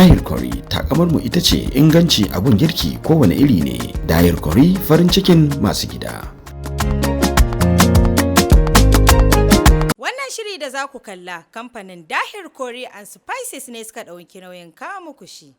Dahir Curry takamar mu ita ce inganci abun girki kowane iri ne. Dahir Curry farin cikin masu gida. Wannan shiri da za ku kalla kamfanin Dahir Curry and Spices ne suka ɗauki nauyin kawo muku shi.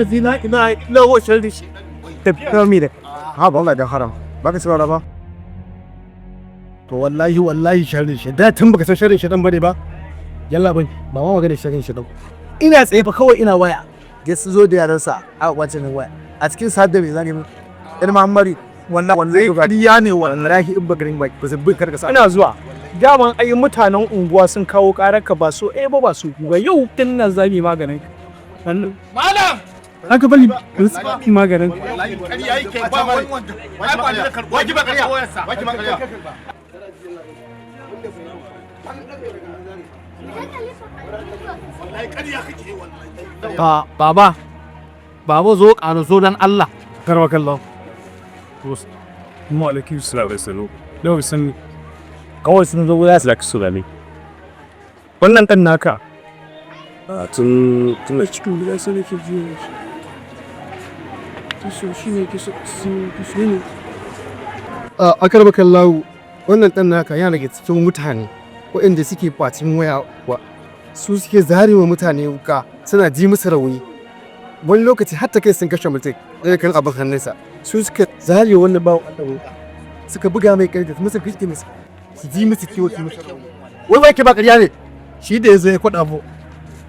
Zina ina lawo sharri shi tafiya mi da ha ba Allah da haram baka saurara ba to wallahi sharri shi da tun baka san sharri shi dan bane ba yalla bai ba ma magana sharri shi dan ina tsaye fa kawai ina waya ga su zo da yaran sa a wancan waya a cikin sadda me zani mun dan Muhammadu wallahi kariya ne wallahi in bagarin ba ba sabbin karka sa ina zuwa daman ai mutanen unguwa sun kawo karaka ba so ba su ba yau din nan zabi maganin malam haka bali maganin kariya yake ba wanda wai ba da karbo waki ba kariya waki ba kariya wallahi kariya kake wallahi baba zo ƙara zo dan Allah karwa kallon mu alaikum salam da san kawai sun zo za su da su ne wannan kan naka tun da cikin gida sai nake ji shi ne ke ne a karba kallahu wannan dan naka yana daga cikin mutane waɗanda suke bacin waya su suke zarewa mutane wuka suna ji musu rauni wani lokaci hatta kai sun kashe mutum daga kan abin hannunsa su suka zarewa wannan bawan Allah wuka suka buga mai kai da musu fiske musu su ji musu kiwo su musu wai ke ba ƙarya ne shi da yazo ya kwada mu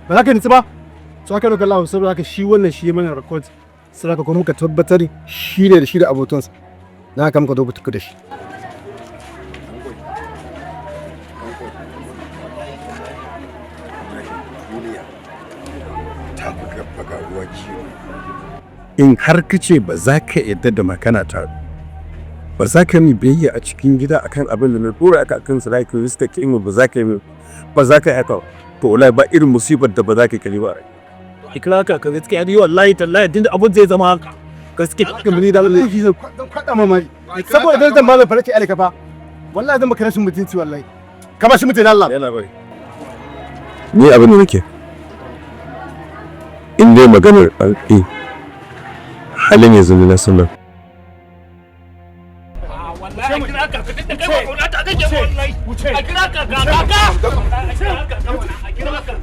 ba za ka nitsi ba so aka roƙa Allah saboda haka shi wannan shi mana record sai aka kuma ka tabbatar shi ne da shi da abotansa na haka muka dubuta da shi in har kace ba za ka yadda da makana ta ba za ka mi biyayya a cikin gida akan abin da na dora aka akan sa like Mr. King ba za ka yi ba za ka yi haka to wallahi ba irin musibar da ba za ka kali ba ikra ka gaskiya ni wallahi tallahi dinda abun zai zama haka gaskiya kan ni da wallahi zan kwada mamari saboda dan zan malam farake alaka fa wallahi zan maka rashin mutunci wallahi kama shi mutune Allah yana bai ni abin da nake in dai maganar alƙi halin yanzu na sanar wallahi kira ka fitin da kai ba kauna ta kake wallahi a kira ka ga a kira ka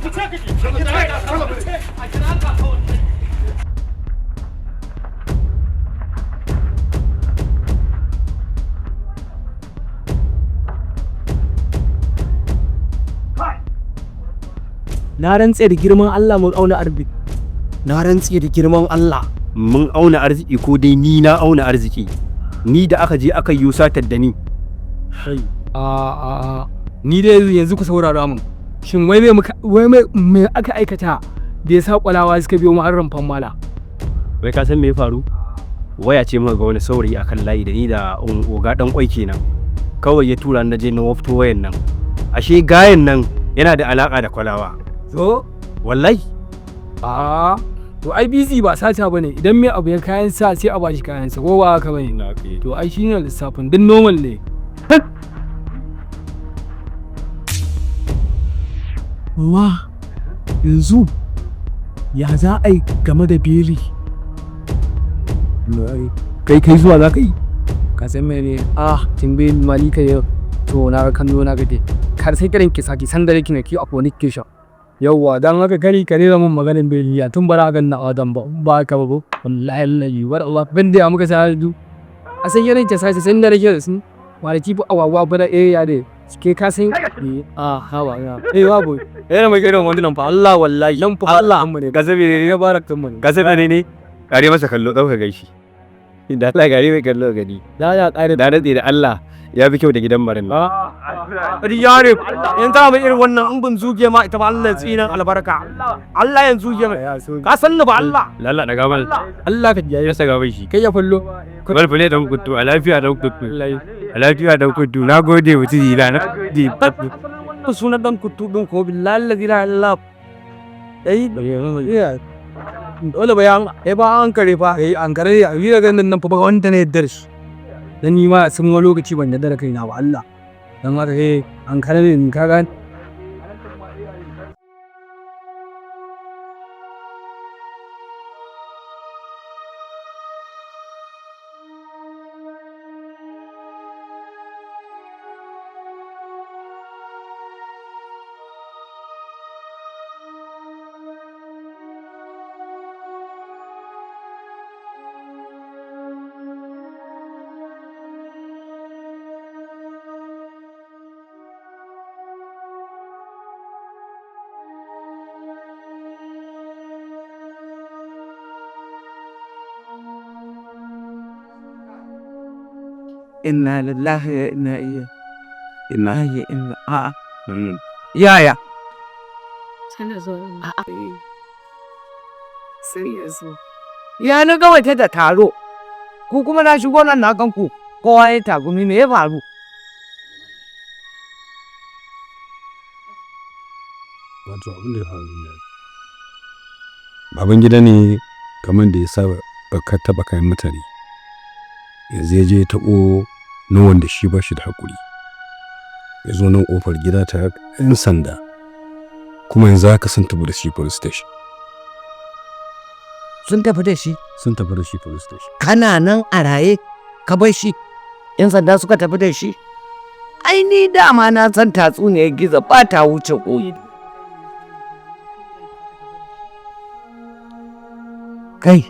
Na rantse da girman Allah mun auna arziki. Na rantse da girman Allah. Mun auna arziki ko dai ni na auna arziki. Ni da aka je aka yi satar da ni. Ni dai yanzu ku saurara mun. Shin wai me aka aikata da ya sa kwalawa suka biyo mu har rumfan mala? Wai ka san me ya faru? Waya ce muka ga wani saurayi akan layi da ni da oga dan kwai kenan. Kawai ya tura na je na wafto wayan nan. Ashe gayen nan yana da alaka da kwalawa. So Wallahi. To ai busy ba sata bane, idan mai abu ya kayan sa sai a bashi kayan sa, ko ba haka bane? To ai shine lissafin din normal ne. Amma yanzu ya za a yi game da beli? Kai zuwa za ka yi? Ka san mene? Timbe malika yau. To na kallo na gade. Kar sai kiran ki saki san da yake ne ki a fornication. Yawwa dan haka kari ka rera mun maganin beliya tun bara ga na adam ba ka ba wallahi wallahi war Allah bin da muka sa du a san yaran ta sai san da rake da su wala ki bu awawa bana ya de ke ka san hawa ya wa boy yana mai gidan wannan fa Allah wallahi lan fa Allah amma ne gazabe ne barak tun mun Gazabe ne kare masa kallo dauka gaishi. Inda Allah gare mai kallo gani. da ya kare Da rantsi da Allah ya fi kyau da gidan marin. Yare in ta mai irin wannan in bin zuge ma ita ba Allah tsinan albarka. Allah yan zuge mai. Ka san ni ba Allah. Lalla daga mal. Allah ka Ya saka bai shi. kai ya fallo. Bal fule dan kuttu a lafiya dan kuttu. A lafiya dan kuttu. Na gode mutiji na gode. Sunan dan kuttu din ko billahi la ilaha illallah. Dole bayan ba an kare fa an kare ya yi daga nan fa ba wanda ne darshi. Dan ni ma sun wani lokaci ban yarda da kaina ba Allah. Dan haka an kare ni ka gane. Inna lillahi wa inna ilaihi yaya ya na ga wata da taro ku kuma na shigo nan na ganku kowa ya tagumi me ya faru? Wato abin da ya faru ne baban gida ne kamar da ya saba ka taba kayan mutane yanzu ya je ya taɓo na wanda shi ba shi da haƙuri ya zo nan ƙofar gida ta 'yan sanda kuma yanzu haka sun tafi da shi police station. Sun tafi da shi? Sun tafi da shi police station. Kana nan a raye ka bar shi 'yan sanda suka tafi da shi? Ai ni dama na san tatsuniyar gizo ba ta wuce ƙoyi. Kai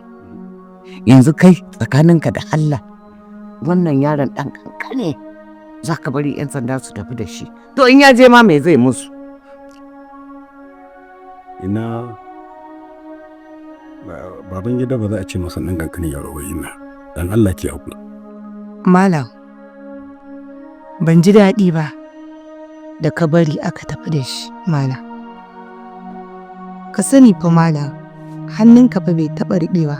yanzu kai tsakaninka da Allah wannan yaron ɗan kankane za ka bari 'yan sanda su tafi da shi, to in ya je ma me zai musu? Ina baban gida ba za a ce masa ɗan kankane yaro ba ina dan Allah ke haƙuri. Malam ban ji daɗi ba da ka bari aka tafi da shi malam. Ka sani fa malam hannunka fa bai taɓa riɓewa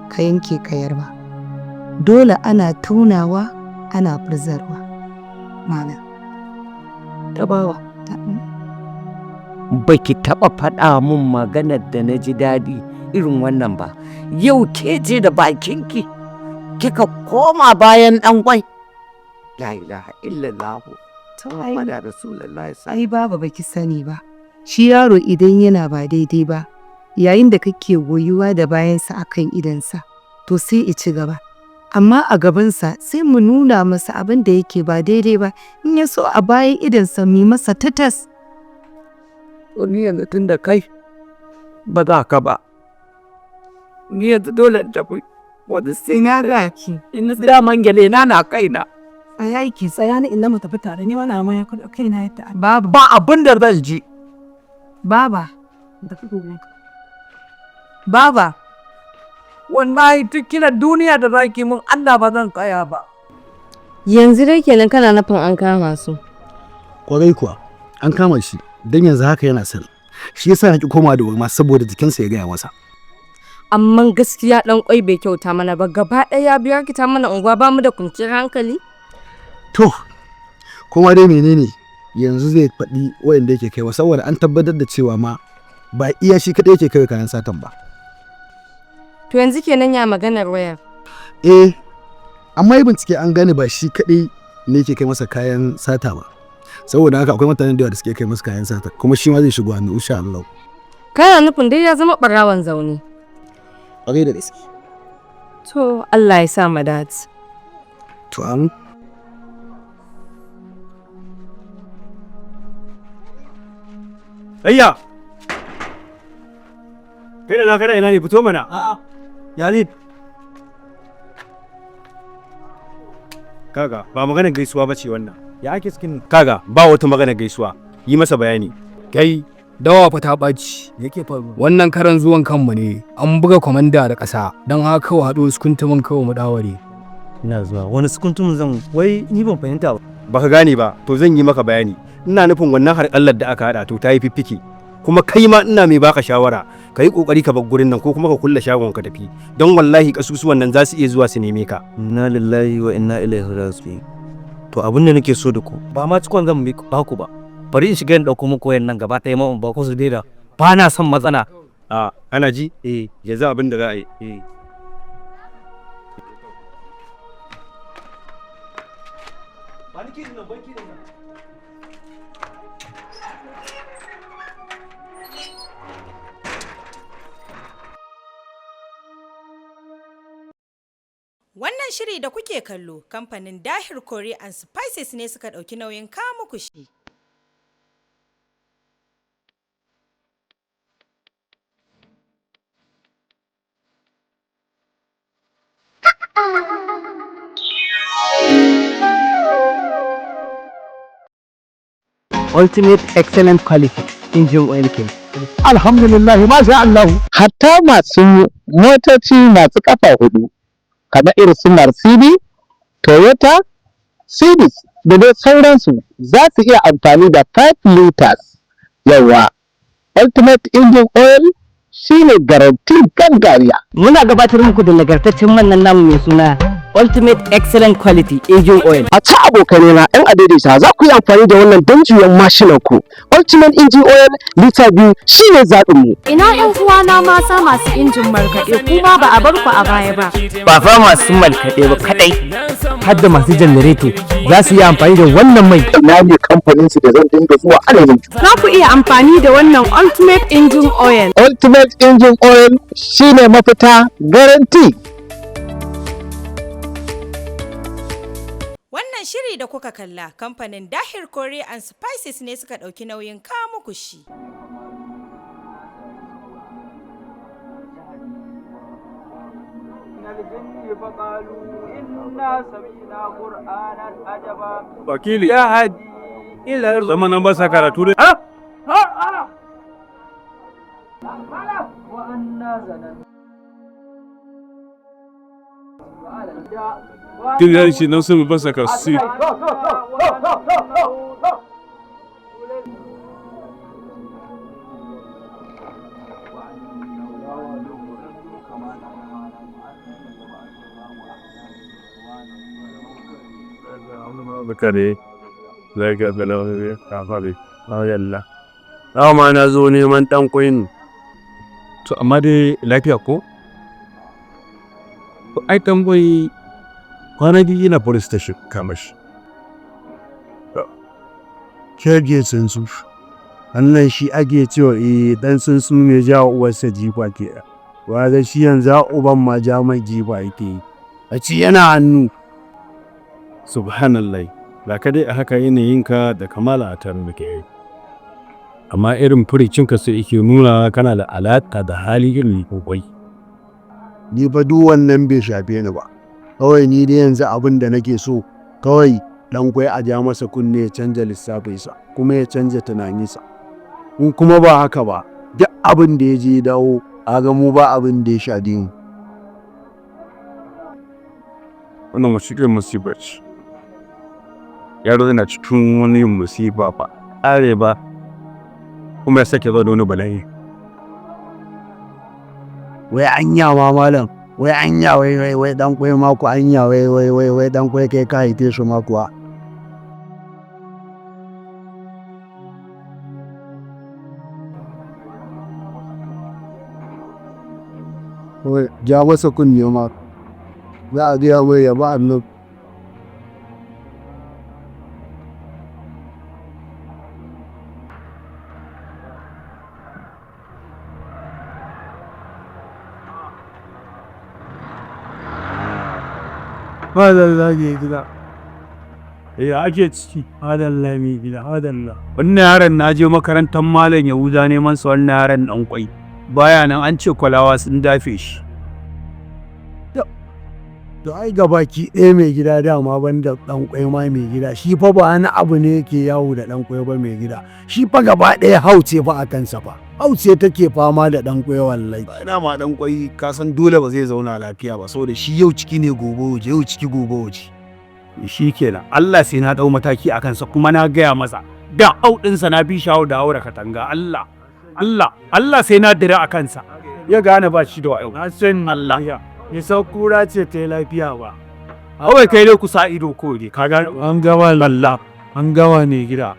ka yanke kayar ba. Dole ana tunawa ana furzarwa malam. Tabawa baki taɓa faɗa mun maganar da na ji daɗi irin wannan ba. Yau ke ce da bakinki kika koma bayan ɗan kwai. La ilaha illallah Muhammadu Rasulullahi. Ai baba baki sani ba, shi yaro idan yana ba daidai ba yayin da kake goyuwa da bayansa akan idansa to sai i ci gaba. Amma a gabansa sai mu nuna masa abin da yake ba daidai ba, in ya so a bayan idansa mu masa tatas. Ni yanzu tun da kai ba za ka ba, ni yanzu dole in tafi wani sai na raki in daman gyale na kaina. Tsaya yake tsaya ni inda mu tafi tare, ni wani amma ya kaina yadda. Ba abin da zan ji. Baba Baba, wallahi duk kina duniya da zaki mun Allah ba zan kaya ba. Yanzu dai kenan kana nufin an kama su. Kwarai kuwa an kama shi don yanzu haka yana sel. Shi yasa na ki koma da wuri ma saboda jikinsa ya gaya masa. Amma gaskiya dan kwai bai kyauta mana ba, gaba ɗaya biyar kita mana unguwa ba mu da kwanciyar hankali. To, kuma dai menene yanzu zai faɗi wayanda yake kaiwa saboda an tabbatar da cewa ma ba iya shi kaɗai yake kai kayan satan ba. To yanzu kenan ya maganar wayar. Amma yi bincike an gane ba shi kaɗai ne yake kai masa kayan sata ba. Saboda haka akwai mutanen da yawa da suke kai masa kayan sata kuma shi ma zai shigo hannu insha Allah. Kana nufin dai ya zama ɓarawan zaune. Ƙwarai da gaske. To Allah ya sa mu dace. To an Ayya! Kai da na kada ina ne fito mana. Yalid. Kaga, ba maganar gaisuwa ba ce wannan. Ya ake cikin Kaga, ba wata maganar gaisuwa. Yi masa bayani. kai dawa fa ta ɓaci. Yake faru. Wannan karan zuwan kanmu ne. An buga kwamanda da ƙasa. Don haka kawai haɗo sukuntumin kawai mu daware. Ina zuwa. Wani sukuntumin zan wai ni ban fahimta ba. Baka gane ba, to zan yi maka bayani. Ina nufin wannan harƙallar da aka haɗa to ta yi fiffike. Kuma kai ma ina mai baka shawara, ka yi ƙoƙari ka bar gurin nan ko kuma ka kulle shagon ka tafi. Don wallahi kasusuwan nan za su iya zuwa su neme ka. Inna lillahi wa inna ilaihi raji'un. To abin da nake so da ku, ba ma cikon zan ba ku ba. Bari in shiga in ɗauko muku wayan nan gaba ɗaya ma ba ku su daida. Ba na son matsala. Ana ji? Yanzu abin da za a yi. Wannan shiri da kuke kallo kamfanin Dahir Curry and Spices ne suka ɗauki nauyin kawo muku shi. Ultimate excellent quality injin oil king. Alhamdulillah masha Allah. Hatta masu motoci masu kafa hudu kamar irin su Mercedes, Toyota, Cedis da dai sauransu za su iya amfani da 5 liters. Yawa, Ultimate Engine Oil shine garantin gangariya. Muna gabatar muku da nagartaccen wannan namu mai suna Ultimate Excellent Quality Engine Oil. A ta abokanai na 'yan adaidaita za ku yi amfani da wannan don juyan mashinan ku. Ultimate Engine Oil lita 2 shine zaɓin mu. Ina 'yan uwana mata masu injin markaɗe kuma ba a bar ku a baya ba. Ba fa masu markaɗe ba kadai, har da masu janareto za su yi amfani da wannan mai. Ina ne kamfanin su da zan dinga zuwa ana yin. Za ku iya amfani da wannan Ultimate Engine Oil. Ultimate Engine Oil shine mafita garanti. Wannan shiri da kuka kalla kamfanin Dahir Curry and Spices ne suka ɗauki nauyin kawo muku shi. Wakili. Ya haji. Ila zaman nan ba sa karatu dai. Kin yi shi nan sun ba sa karatu. Bakare, zai ga balawa ka fare. Yalla. Ma na zo neman ɗan koyin. To amma dai lafiya ko? Ai tambayi kwana biyu yana police station kamash. Shege tsuntsu. Wannan shi ake cewa dan tsuntsu ne jawo uwarsa jifa ke. Wa da shi yanzu uban ma ja mai jifa yake. A ci yana hannu. Subhanallah. Ba ka dai a haka yanayinka da kamala a tare da ke. Amma irin furicinka sai yake nuna kana da alaƙa da hali irin kokwai. Ni fa duk wannan bai shafe ni ba. Kawai ni dai yanzu abin da nake so kawai dan kwai a ja masa kunne ya canja lissafinsa kuma ya canja tunaninsa. In kuma ba haka ba duk abin da ya je dawo a ga mu ba abin da ya shaɗe mu. Wannan wasu irin musibar ce. Yaro yana cikin wani musiba ba ƙare ba kuma ya sake zo da wani bala'i. Wai anya ma malam, wai anya wai dan kwai mako anya wai dan kwai kai ka haife su ma kuwa. Wai ja masa kunne ma za a gaya mai ya ba annabi. Madalla mai gida. Ya ake ciki? Madalla mai gida, madalla. Wannan yaron na je makarantar Malam Yahuza neman sa wannan yaron ɗan kwai. Baya nan an ce kwalawa sun dafe shi. To ai gabaki ɗaya mai gida dama banda ɗan kwai ma mai gida shi fa ba wani abu ne yake yawo da ɗan kwai ba mai gida shi fa gaba ɗaya hauce fa a kansa fa hauce take fama da ɗan kwai wallahi. Ina ma ɗan kwai ka san dole ba zai zauna lafiya ba saboda shi yau ciki ne gobe waje yau ciki gobe waje. Shi kenan Allah sai na ɗau mataki a kansa kuma na gaya masa da auɗinsa na bi shawo da haura katanga Allah sai na dira a kansa ya gane ba shi da wayo. Na san Allah ya kura ce ta yi lafiya ba. Kawai kai dai ku sa ido ko ne ka gane an gama lalla an gama ne gida.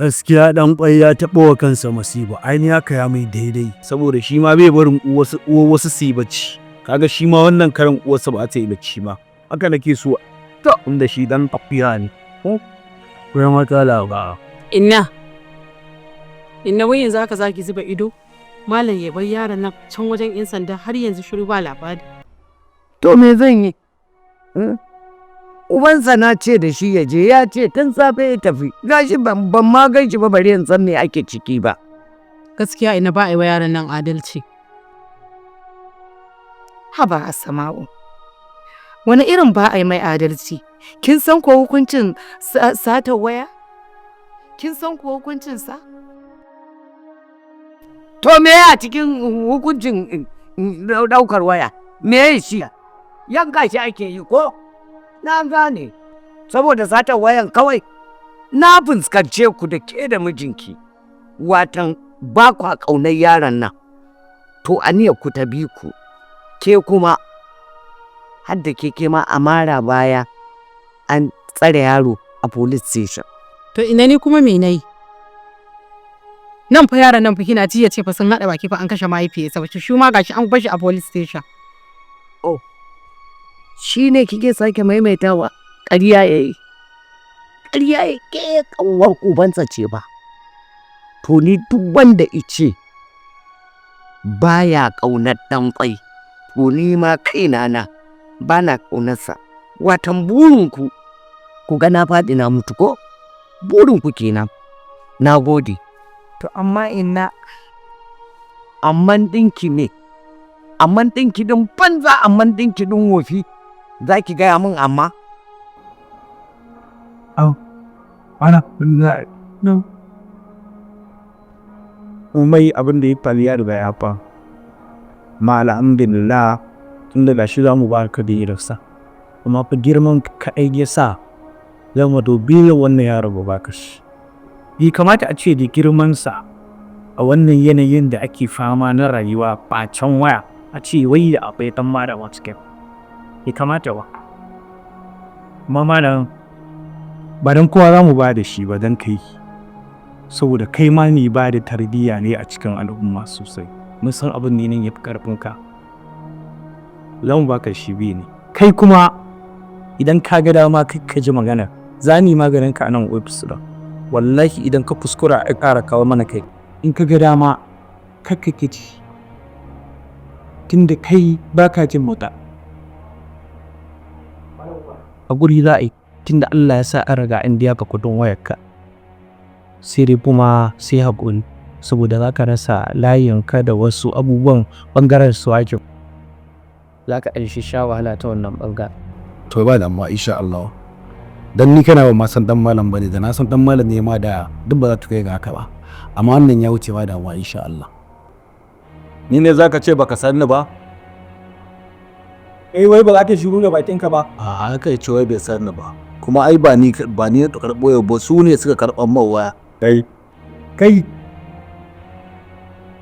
Gaskiya ɗan kwai ya taɓa wa kansa masiba ainihin haka ya mai daidai Saboda shi ma bai barin wasu su yi bacci. Kaga shi ma wannan karin uwarsa ba ta yi bacci ma. Haka nake so. To inda shi dan tafiya ne. kuma matsala ba. Inna wai yanzu haka zaki zuba ido? Malam ya bar yaron nan can wajen 'yan sanda har yanzu shiru ba labari. To me zan yi? Ubansa na ce da shi ya je ya ce tun safe ya tafi. Gashi ban ma gan shi ba bari in san me ake ciki ba. Gaskiya ina ba a yi wa yaron nan adalci. Haba Asma'u. Wani irin ba a yi mai adalci? Kin san ko hukuncin sata waya? Kin san ko hukuncin sa? To me ya cikin hukuncin daukar waya? Me ya shi? Yanka shi ake yi ko? Na gane. Saboda sata wayan kawai na fuskance ku da ke da mijinki. Watan ba kwa ƙaunar yaron nan. To aniyar ku ta bi ku. Ke kuma har da ke ma amara baya an tsare yaro a police station. To ina ni kuma me nayi? Nan fa yaran nan fa kina ji ya ce fa sun hada baki fa an kashe mahaifiyarsa wace shi ma gashi an bashi a police station. Oh. Shi ne kike sake maimaitawa ƙarya yayi. Ƙarya yake kanwar ubansa ce ba. To ni duk wanda ice baya ƙaunar ɗan ƙwai. To ni ma kaina na bana ƙaunarsa. Watan burinku ku ga na faɗi na mutu ko? Burinku kenan. Na gode. To amma inna amman ɗinki ne. Amman ɗinki ɗin banza amman ɗinki ɗin wofi. Za ki gaya min amma? Ana no. Umai abin da ya faru ya riga ya fa. Ma alhamdulillah tun da gashi za mu ba ka da irarsa. Amma fa girman kaɗai ya sa zama dubi wannan yaro ba ka shi. Bai kamata a ce da girmansa a wannan yanayin da ake fama na rayuwa bacin waya a ce wai da abai dan ma da what's ya kamata ba. Mama nan ba don kowa za mu ba da shi ba don kai saboda kai ma ne ba da tarbiyya ne a cikin al'umma sosai mun san abin ne nan ya fi karfinka za mu baka shi biyu ne kai kuma idan ka ga dama kai ka ji magana za ni maganin ka a nan ofis da wallahi idan ka kuskura a ƙara kawo mana kai in ka ga dama kakka kici tunda kai baka jin mota a guri za a yi tunda Allah ya sa an riga an biya ka kudin wayarka sai dai kuma sai haƙuri saboda za ka rasa layinka da wasu abubuwan ɓangaren su ake za ka ɗan sha wahala ta wannan ɓangaren. To ba da amma insha Allah dan ni kana ba ma san dan malam bane, da na san dan malam ne ma da duk ba za ta kai ga haka ba, amma wannan ya wuce ba damuwa insha Allah. Ni ne zaka ce baka sanni ba? wai ba za ka shiru da bakinka ba. A haka ce wai bai sanni ba, kuma ai ba ni na karɓo yau ba, su ne suka karɓan man waya. Kai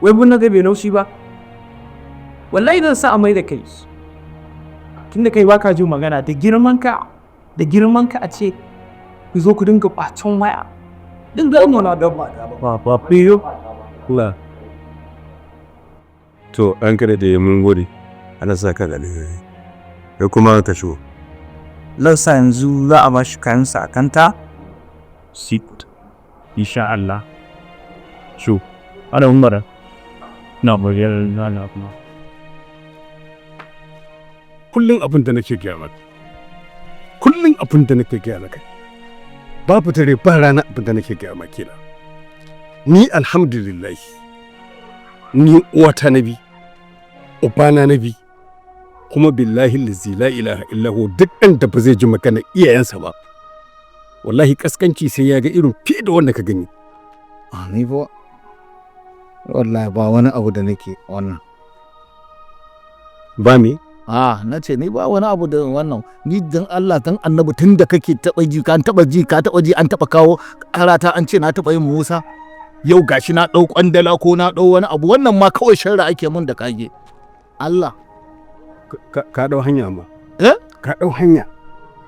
wai mun ga bai naushi ba, wallahi zan sa a mai da kai tunda kai baka jin magana da girman ka a ce ku zo ku dinga bacin waya duk da mu na da ba fiyo kula to an kada da mun gode ana saka da kai kuma ka shigo. Lausa yanzu za a bashi kayan sa kanta sit insha Allah shu ana umara na bugiyar na kuma kullum abin da nake gaya maka babu tare ba rana abin da nake gaya maka kenan. Ni alhamdulillah ni uwata nabi ubana nabi kuma billahi la ilaha illa hu duk ɗan da ba zai ji magana iyayensa ba wallahi kaskanci sai ya ga irin fiye da wanda ka gani. Ni ba wallahi ba wani abu da nake wannan ba me na ce ni ba wani abu da wannan, ni dan Allah dan annabi tun da kake taba ji ka taba ji an taba kawo karata an ce na taba yin Musa, yau gashi na dau kwandala ko na dau wani abu, wannan ma kawai sharra ake mun da kage. Allah ka dau hanya ma ka dau hanya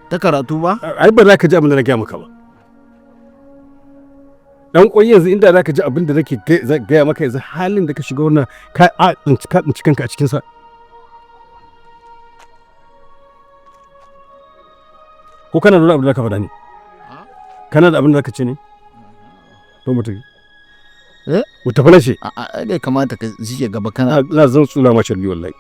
ta karatu ba, ai ba za ka ji abin da na gaya maka ba dan koyi yanzu, inda za ka ji abin da nake gaya maka yanzu halin da ka shiga wannan ka tsinci kanka a cikin sa. Ko kana da abin da ka faɗa ne? Kana da abin da ka ce ne? To mutum. Mu tafi lashe. Bai kamata ka zike gaba kana. Na zan tsula ma sharbi wallahi.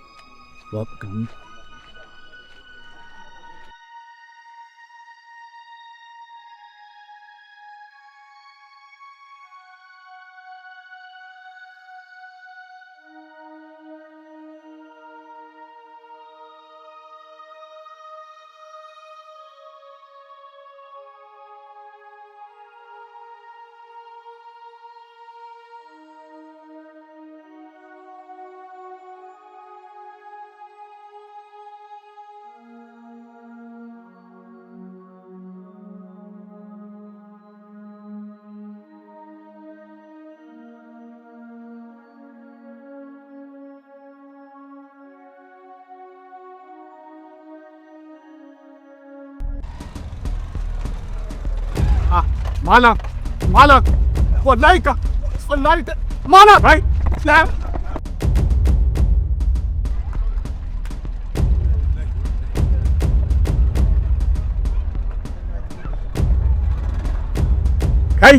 Malam, wallahi malam, right? Kai,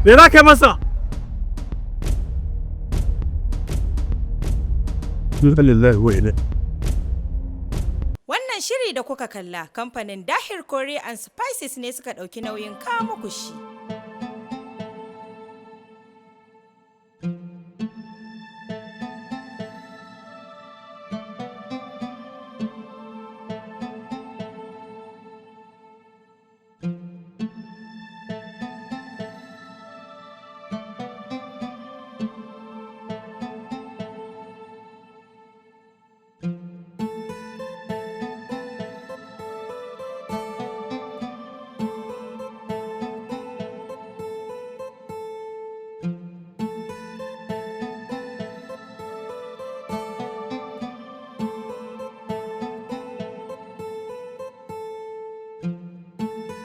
me za ka yi masa? Wannan shiri da kuka kalla kamfanin Dahir Kore and Spices ne suka ɗauki nauyin kawo muku shi.